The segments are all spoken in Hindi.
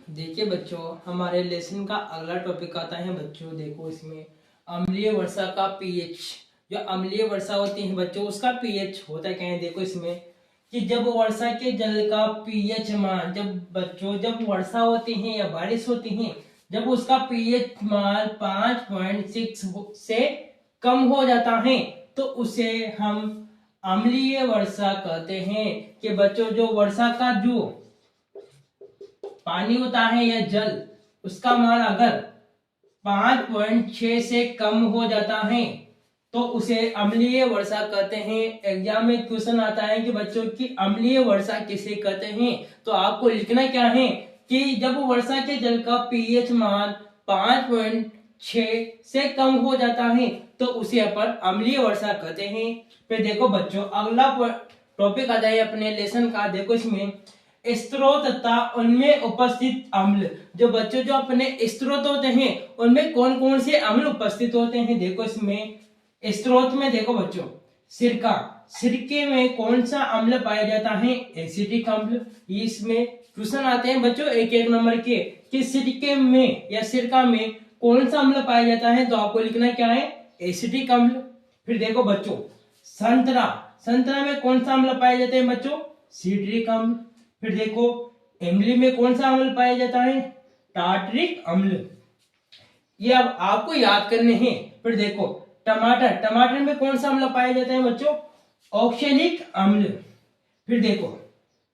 देखिए बच्चों, हमारे लेसन का अगला टॉपिक आता है बच्चों। देखो इसमें अम्लीय वर्षा का पीएच। जो अम्लीय वर्षा होती है बच्चों, उसका पीएच होता है क्या है। देखो इसमें कि जब वर्षा के जल का पीएच मान, जब वर्षा होती है या बारिश होती है, जब उसका पीएच मान 5.6 से कम हो जाता है तो उसे हम अम्लीय वर्षा कहते हैं। कि बच्चों जो वर्षा का जो पानी होता है या जल, उसका मान अगर 5.6 से कम हो जाता है तो उसे अम्लीय वर्षा कहते हैं। एग्जाम में क्वेश्चन आता है कि बच्चों की अम्लीय वर्षा किसे कहते हैं, तो आपको लिखना क्या है कि जब वर्षा के जल का पीएच मान 5.6 से कम हो जाता है तो उसे अपन अम्लीय वर्षा कहते हैं। फिर देखो बच्चों, अगला टॉपिक आ जाए अपने लेसन का। देखो इसमें स्रोत तथा उनमें उपस्थित अम्ल। जो बच्चों जो अपने स्रोत होते हैं उनमें कौन कौन से अम्ल उपस्थित होते हैं। देखो इसमें स्रोत में देखो बच्चों, सिरका, सिरके में कौन सा अम्ल पाया जाता है, एसिटिक अम्ल। इसमें क्वेश्चन आते हैं बच्चों एक एक नंबर के कि सिरके में या सिरका में कौन सा अम्ल पाया जाता है, तो आपको लिखना क्या है, एसिटिक अम्ल। फिर देखो बच्चों, संतरा, संतरा में कौन सा अम्ल पाया जाता है बच्चों, सिट्रिक अम्ल। फिर देखो इमली में कौन सा अम्ल पाया जाता है, टार्टरिक अम्ल। ये अब आपको याद करने हैं। फिर देखो टमाटर, टमाटर में कौन सा अम्ल पाया जाता है बच्चों, ऑक्सैलिक अम्ल। फिर देखो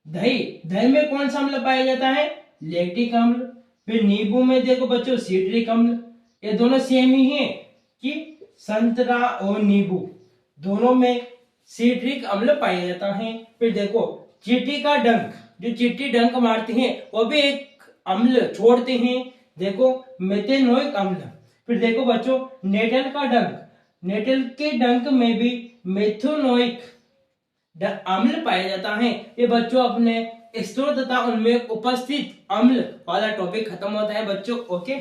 दही, दही में कौन सा अम्ल पाया जाता है, लैक्टिक अम्ल। फिर नींबू में देखो बच्चों, सिट्रिक अम्ल। ये दोनों सेम ही हैं कि संतरा और नींबू दोनों में सिट्रिक अम्ल पाया जाता है। फिर देखो चींटी का डंक, जो चींटी डंक मारती है वो भी एक अम्ल छोड़ते हैं, देखो मेथेनोइक अम्ल। फिर देखो बच्चों नेटल का डंक, नेटल के डंक में भी मेथेनोइक अम्ल पाया जाता है। ये बच्चों अपने स्रोत तथा उनमें उपस्थित अम्ल वाला टॉपिक खत्म होता है बच्चों। ओके।